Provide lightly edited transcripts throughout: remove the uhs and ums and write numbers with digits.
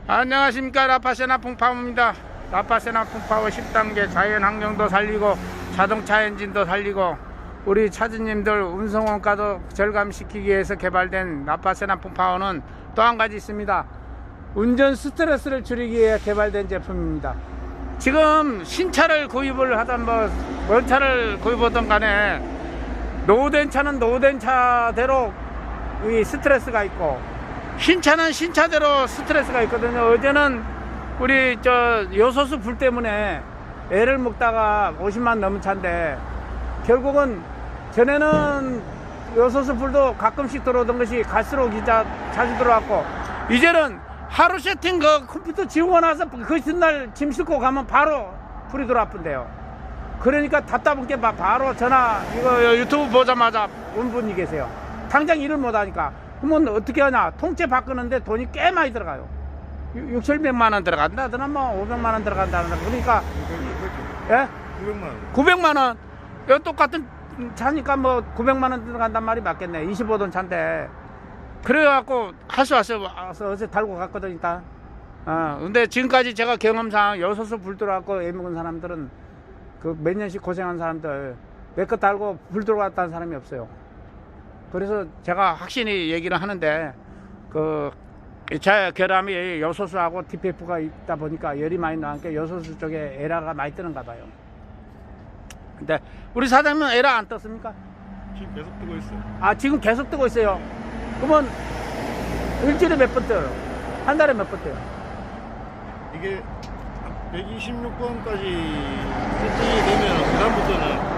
안녕하십니까. 라파세나 풍파워입니다. 라파세나 풍파워 10단계 자연환경도 살리고 자동차 엔진도 살리고 우리 차주님들 운송원가도 절감시키기 위해서 개발된 라파세나 풍파워는 또 한 가지 있습니다. 운전 스트레스를 줄이기 위해 개발된 제품입니다. 지금 신차를 구입을 하던 뭔 차를 구입하던 간에 노후된 차는 노후된 차대로 이 스트레스가 있고 신차는 신차대로 스트레스가 있거든요. 어제는 우리 요소수 불 때문에 애를 먹다가 50만 넘은 차인데 결국은 전에는 요소수 불도 가끔씩 들어오던 것이 갈수록 이제 자주 들어왔고 이제는 하루 세팅 그 컴퓨터 지우고 나서 그 전날 짐 싣고 가면 바로 불이 들어왔던데요. 그러니까 답답한 게 바로 전화 이거 유튜브 보자마자 온 분이 계세요. 당장 일을 못하니까 그러면 어떻게 하냐. 통째 바꾸는데 돈이 꽤 많이 들어가요. 600만 원 들어간다더나 뭐 500만 원 들어간다더나. 그러니까 900만 원 900만 원 이거 똑같은 차니까 뭐 900만 원 들어간단 말이 맞겠네. 25돈 차인데 그래갖고 하수 와서 어제 달고 갔거든. 일단 근데 지금까지 제가 경험상 요소수 불 들어갖고 애 먹은 사람들은 그 몇 년씩 고생한 사람들 몇 것 달고 불 들어갔다는 사람이 없어요. 그래서 제가 확실히 얘기를 하는데 제 결함이 요소수하고 DPF가 있다 보니까 열이 많이 나니까 요소수 쪽에 에러가 많이 뜨는가 봐요. 근데 우리 사장님은 에러 안 떴습니까? 지금 계속 뜨고 있어요. 지금 계속 뜨고 있어요. 그러면 일주일에 몇 번 떠요? 한 달에 몇 번 떠요? 이게 126번까지 세팅이 되면 그다음부터는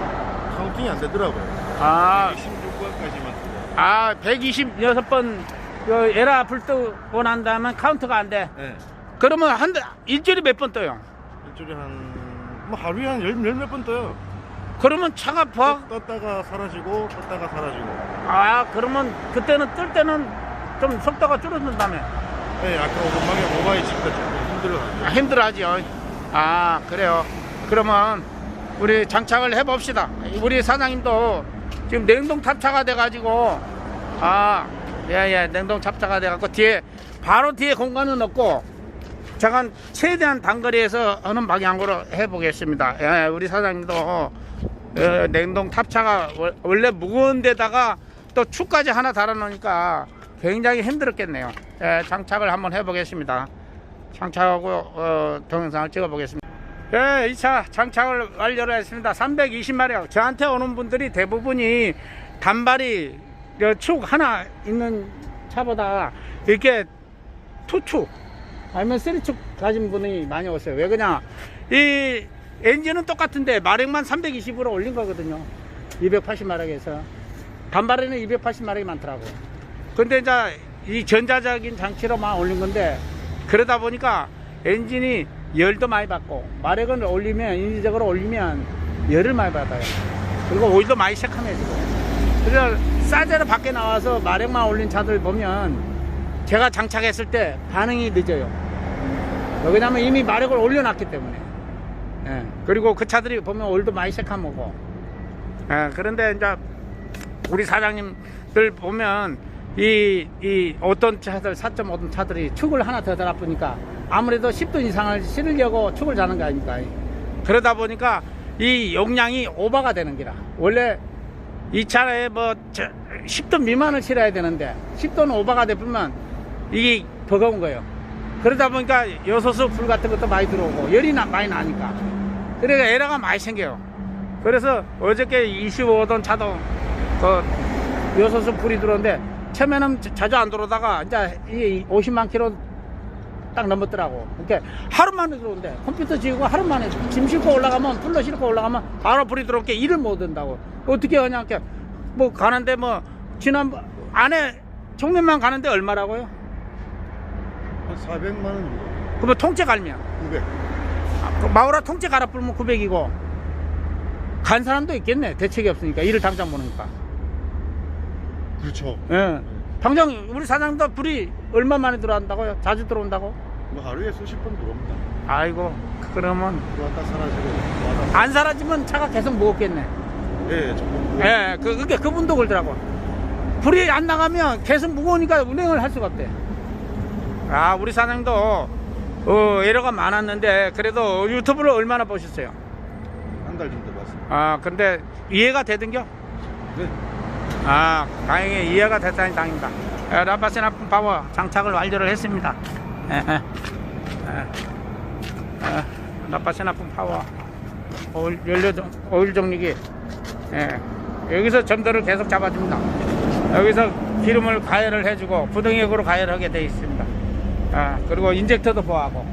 카운팅이 안 되더라고요. 126번까지만. 126번 에라 불 뜨고 난 다음에 카운트가 안 돼. 네. 그러면 일주일에 몇 번 떠요? 일주일에 하루에 한 열 몇 번 떠요. 그러면 차가 떴다가 사라지고 떴다가 사라지고. 그러면 그때는 뜰 때는 좀 속도가 줄어든다며. 네, 아까 오토바이 모바일 칠 때 조금 힘들어하죠. 그래요. 그러면 우리 장착을 해봅시다. 우리 사장님도 지금 냉동 탑차가 돼가지고 냉동 탑차가 돼갖고 바로 뒤에 공간은 없고 잠깐 최대한 단거리에서 어느 방향으로 해보겠습니다. 우리 사장님도 냉동 탑차가 원래 무거운 데다가 또 축까지 하나 달아놓으니까 굉장히 힘들었겠네요. 장착을 한번 해보겠습니다. 장착하고 동영상을 찍어보겠습니다. 이 차 장착을 완료를 했습니다. 320마력. 저한테 오는 분들이 대부분이 단발이 축 하나 있는 차보다 이렇게 투축 아니면 쓰리축 가진 분이 많이 오세요. 왜 그러냐, 이 엔진은 똑같은데 마력만 320으로 올린 거거든요. 280마력에서 단발에는 280마력이 많더라고. 근데 이제 이 전자적인 장치로만 올린 건데 그러다 보니까 엔진이 열도 많이 받고 마력을 올리면 인위적으로 올리면 열을 많이 받아요. 그리고 오일도 많이 새카매지고. 그래서 싸제로 밖에 나와서 마력만 올린 차들 보면 제가 장착했을 때 반응이 늦어요. 왜냐면 이미 마력을 올려놨기 때문에. 그리고 그 차들이 보면 오일도 많이 새카매고. 그런데 이제 우리 사장님들 보면 이 어떤 차들 4.5톤 차들이 축을 하나 더 달아보니까 아무래도 10톤 이상을 실으려고 축을 자는 거 아닙니까? 그러다 보니까 이 용량이 오버가 되는 기라. 원래 이 차에 10톤 미만을 실어야 되는데 10톤 오버가 되면 이게 버거운 거예요. 그러다 보니까 요소수 불 같은 것도 많이 들어오고 열이 많이 나니까 그러니까 에러가 많이 생겨요. 그래서 어저께 25톤 차도 요소수 불이 들어오는데 처음에는 자주 안 들어오다가 이제 이 50만 킬로 딱 넘었더라고. 그러니까 하루 만에 들어온대. 컴퓨터 지우고 하루 만에 짐 싣고 올라가면 불로 싣고 올라가면 바로 불이 들어올게 일을 못 한다고. 어떻게 하냐? 가는데 지난 안에 정면만 가는데 얼마라고요? 한 400만 원 정도. 그러면 통째 갈면 900. 마우라 통째 갈아 불면 900이고 간 사람도 있겠네. 대책이 없으니까 일을 당장 보니까. 그렇죠. 당장 우리 사장도 불이 얼마 만에 들어온다고요? 자주 들어온다고? 하루에 수십 번 들어옵니다. 아이고, 그러면 들어왔다 사라지고. 안 사라지면 차가 계속 무겁겠네. 조금. 그분도 그러더라고. 불이 안 나가면 계속 무거우니까 운행을 할 수가 없대. 우리 사장도 에러가 많았는데 그래도 유튜브를 얼마나 보셨어요? 한 달 정도 봤습니다. 아 근데 이해가 되던겨? 네. 아 다행히 이해가 됐다니 다행입니다. 라파세나품 파워 장착을 완료를 했습니다. 라파세나품 파워 오일 정리기. 여기서 점도를 계속 잡아줍니다. 여기서 기름을 가열을 해주고 부등액으로 가열하게 되어 있습니다. 그리고 인젝터도 보호하고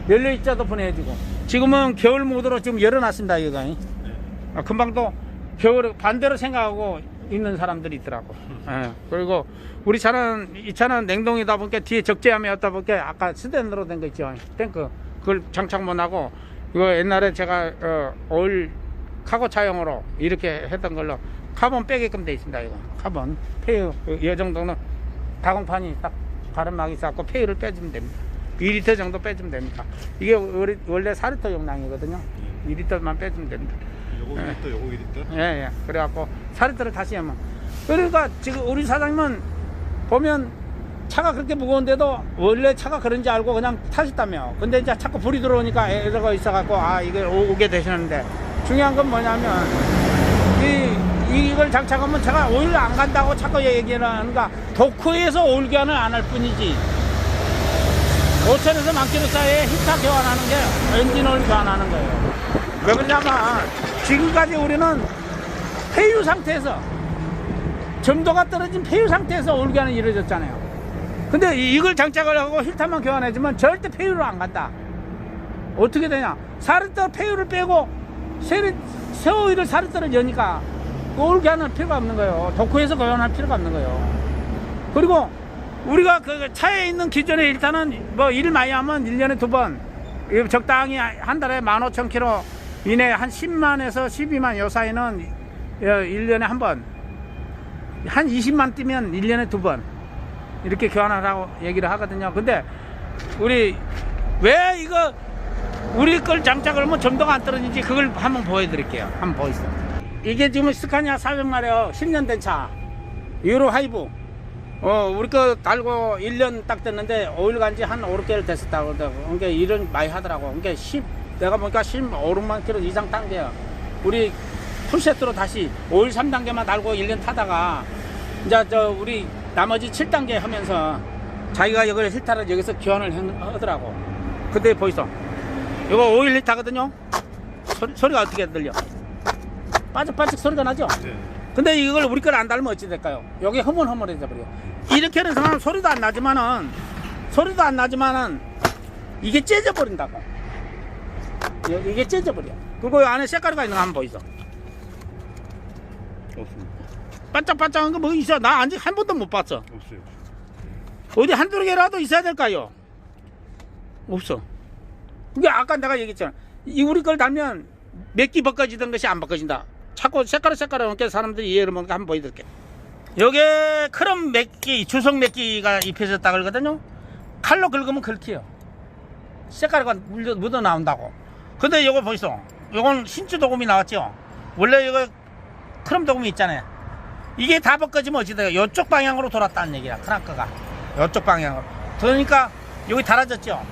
연료 입자도 보내주고. 지금은 겨울 모드로 지금 열어놨습니다. 이거 금방 또 겨울 반대로 생각하고 있는 사람들이 있더라고. 그리고 우리 차는 이 차는 냉동이다 보니까 뒤에 적재함이었다 보니까 아까 스텐으로 된 거 있죠, 탱크. 그걸 장착 못하고 이거 옛날에 제가 오일 카고 차용으로 이렇게 했던 걸로 카본 빼게끔 돼 있습니다. 이거 카본 폐유 이 정도는 가공판이 딱 가름막이 있고 폐유를 빼주면 됩니다. 2리터 정도 빼주면 됩니다. 이게 원래 4리터 용량이거든요. 2리터만 빼주면 됩니다. 요거 1리터, 요거 1리터? 예. 그래갖고 4리터를 다시 하면. 그러니까 지금 우리 사장님은 보면 차가 그렇게 무거운데도 원래 차가 그런지 알고 그냥 타셨다며. 근데 이제 자꾸 불이 들어오니까 에러가 있어갖고 이게 오게 되시는데, 중요한 건 뭐냐면 이걸 장착하면 차가 오일 안 간다고 자꾸 얘기를 하는가. 도크에서 오일 교환을 안 할 뿐이지 5천에서 10,000km 사이에 히터 교환하는 게 엔진 오일 교환하는 거예요. 왜 그러냐면 지금까지 우리는 폐유 상태에서 점도가 떨어진 폐유 상태에서 오일 교환이 이루어졌잖아요. 근데 이걸 장착을 하고 힐터만 교환해주면 절대 폐유로 안 간다. 어떻게 되냐, 4리터 폐유를 빼고 새 오일을 4리터를 여니까 오일 교환할 필요가 없는 거예요. 도크에서 교환할 필요가 없는 거예요. 그리고 우리가 그 차에 있는 기존의 힐터는 뭐 일 많이 하면 1년에 2번, 적당히 한 달에 15,000km 이내 한 10만에서 12만 요 사이는 1년에 한 번, 한 20만 뛰면 1년에 2번 이렇게 교환하라고 얘기를 하거든요. 근데 우리 왜 이거 우리 걸 장착을 하면 점도가 안 떨어지는지 그걸 한번 보여드릴게요. 한번 보이세요. 이게 지금 스카니아 400마력 10년 된 차 유로 하이브. 우리 거 달고 1년 딱 됐는데 오일 간지 한 5, 6개월 됐었다고 그러더라고. 그러니까 일은 많이 하더라고. 그러니까 내가 보니까 15, 16만 킬로 이상 탄 게요. 우리 풀세트로 다시 오일 3단계만 달고 1년 타다가 이제 우리 나머지 7단계 하면서 자기가 이걸 힐타를 여기서 교환을 하더라고. 근데 보이소, 이거 오일 힐타거든요. 소리가 어떻게 들려? 빠직빠직 소리가 나죠? 네. 근데 이걸 우리 걸 안 달면 어찌 될까요? 여기 허물허물해져 버려. 이렇게 해서 소리도 안 나지만은 이게 째져 버린다고. 이게 째져 버려. 그리고 안에 색깔가 있는 거 한번 보이소. 없습니다. 반짝반짝한 거 뭐 있어? 나 아직 한 번도 못 봤어. 없어요. 어디 한두 개라도 있어야 될까요? 없어. 그게 아까 내가 얘기했잖아. 우리 걸 달면 몇 기 벗겨지던 것이 안 벗겨진다. 자꾸 색깔을 이렇게 사람들이 이해를 못하게 한번 보여드릴게. 요게 크롬 맥기, 주석 맥기가 입혀졌다 그러거든요. 칼로 긁으면 긁혀요. 색깔이 묻어 나온다고. 근데 요거 보이소, 요건 신주 도금이 나왔죠. 원래 이거 크롬 도금이 있잖아요. 이게 다 벗겨지면 어찌 돼요? 요쪽 방향으로 돌았다는 얘기야. 크랑크가 요쪽 방향으로. 그러니까 여기 달아졌죠.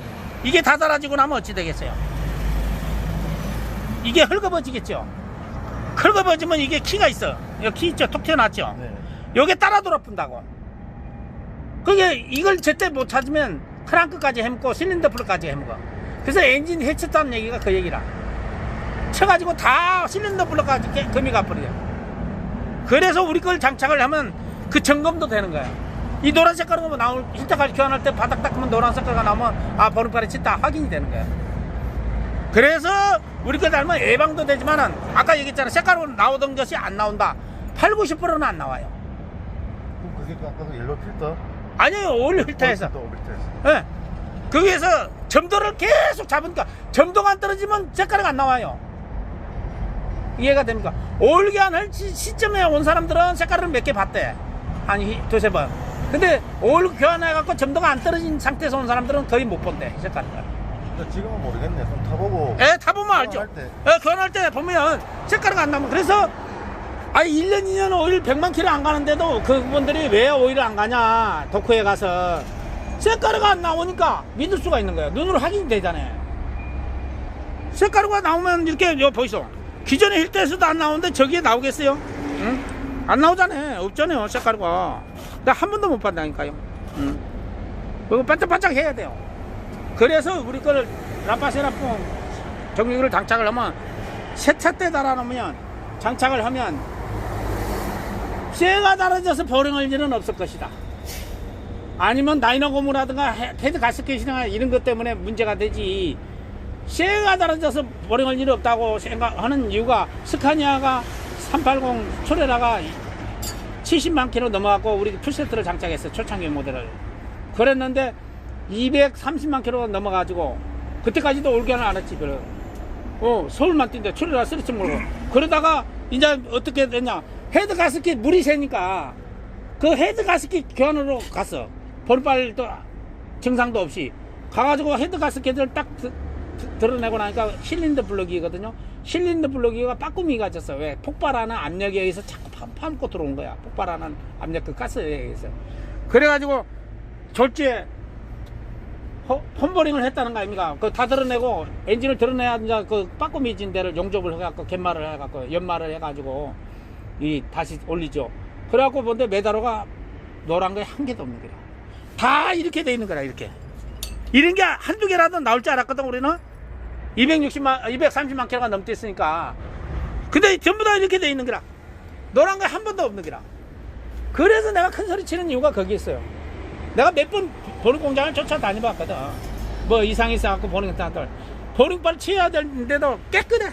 이게 다 달아지고 나면 어찌 되겠어요? 이게 헐거워지겠죠. 헐거워지면 이게 키가 있어. 여기 키 있죠? 톡 튀어나왔죠? 네. 요게 따라 돌아푼다고. 그게 이걸 제때 못 찾으면 크랑크까지 해먹고 실린더 플러까지 해먹어. 그래서 엔진 해쳤다는 얘기가 그 얘기라. 쳐가지고 다 실린더 플러까지 금이 가버려. 그래서 우리 걸 장착을 하면 그 점검도 되는 거야. 이 노란 색깔로 나올 힐터까지 교환할 때 바닥 닦으면 노란 색깔가 나오면 보름팔에 쳤다 확인이 되는 거야. 그래서 우리 거 달면 예방도 되지만은 아까 얘기했잖아, 색깔로 나오던 것이 안 나온다. 80, 90%는 안 나와요. 그게 아까 그 옐로 필터? 아니에요, 오일 필터에서. 필터에서. 예. 거기에서 점도를 계속 잡으니까 점도가 안 떨어지면 색깔이 안 나와요. 이해가 됩니까? 오일 교환할 시점에 온 사람들은 색깔을 몇 개 봤대. 아니, 두세 번. 근데 오일 교환해갖고 점도가 안 떨어진 상태에서 온 사람들은 거의 못 본대, 색깔을. 근데 지금은 모르겠네. 좀 타보고. 예, 타보면 알죠. 교환할 예, 교환할 때 보면 색깔이 안 나면. 그래서 1년, 2년 오일 100만 킬로 안 가는데도 그분들이 왜 오일을 안 가냐, 도크에 가서. 쇳가루가 안 나오니까 믿을 수가 있는 거야. 눈으로 확인이 되잖아요. 쇳가루가 나오면 이렇게 요 보이소. 기존에 힐때에서도 안 나오는데 저기에 나오겠어요? 응? 안 나오잖아요. 없잖아요, 쇳가루가. 나 한 번도 못 봤다니까요. 응? 그리고 반짝반짝 해야 돼요. 그래서 우리 거를 라파세라폼 정비기를 장착을 하면 세차 때 달아놓으면 장착을 하면 쇠가 달아져서 보링할 일은 없을 것이다. 아니면 다이너 고무라든가 헤드 가스켓이나 이런 것 때문에 문제가 되지. 쇠가 달아져서 보링할 일이 없다고 생각하는 이유가 스카니아가 380 초레라가 70만 킬로 넘어갔고 우리 풀세트를 장착했어요. 초창기 모델을. 그랬는데 230만 킬로가 넘어가지고 그때까지도 올겨는 안 했지. 별로. 서울만 뛴대. 초레라 쓰리치 몰고. 그러다가 이제 어떻게 됐냐. 헤드 가스켓 물이 새니까 그 헤드 가스켓 교환으로 갔어. 보름발도 증상도 없이 가가지고 헤드 가스켓을 딱 드러내고 나니까 실린더 블럭이거든요. 실린더 블럭이가 빠꾸미가 졌어. 왜? 폭발하는 압력에 의해서 자꾸 파묻고 들어온 거야. 폭발하는 압력 그 가스에 의해서. 그래가지고 졸지에 홈보링을 했다는 거 아닙니까? 그 다 드러내고 엔진을 드러내야 이제 그 빠꾸미 진 데를 용접을 해갖고 갯말을 해갖고 연말을 해가지고 이 다시 올리죠. 그래갖고 본데 메다로가 노란 게 한 개도 없는 거야. 다 이렇게 돼 있는 거라. 이렇게 이런 게 한두 개라도 나올 줄 알았거든. 우리는 230만 킬로가 넘게 있으니까. 근데 전부 다 이렇게 돼 있는 거라. 노란 게 한 번도 없는 거라. 그래서 내가 큰 소리 치는 이유가 거기 있어요. 내가 몇 번 보링 공장을 쫓아다녀봤거든. 뭐 이상이 있어갖고 보링 따들 보링발 치워야 되는데도 깨끗해.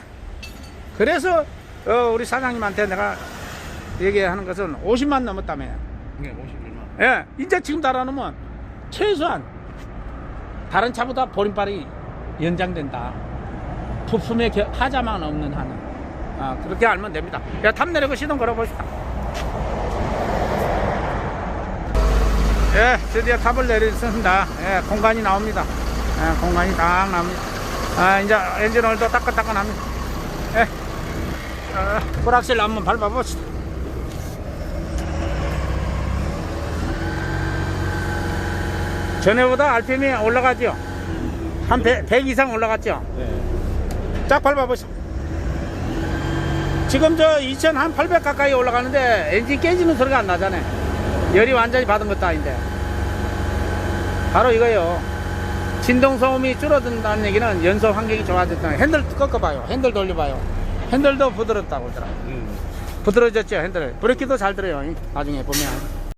그래서 우리 사장님한테 내가 얘기하는 것은 50만 넘었다며. 네, 51만. 예, 이제 지금 달아놓으면 최소한 다른 차보다 보링발이 연장된다. 부품에 하자만 없는 한은. 그렇게 알면 됩니다. 야, 탑 내리고 시동 걸어봅시다. 예, 드디어 탑을 내렸습니다. 예, 공간이 나옵니다. 예, 공간이 딱 나옵니다. 이제 엔진 오일도 따끈따끈합니다. 예, 불악실 한번 밟아봅시다. 전에보다 RPM이 올라가죠? 한 100 이상 올라갔죠? 네. 쫙 밟아보시죠. 지금 저 2800 가까이 올라가는데 엔진 깨지는 소리가 안 나잖아요. 열이 완전히 받은 것도 아닌데. 바로 이거요. 진동 소음이 줄어든다는 얘기는 연소 환경이 좋아졌다. 핸들 꺾어봐요. 핸들 돌려봐요. 핸들도 부드럽다고 그러더라고요. 부드러워졌죠, 핸들. 브레이크도 잘 들어요. 나중에 보면.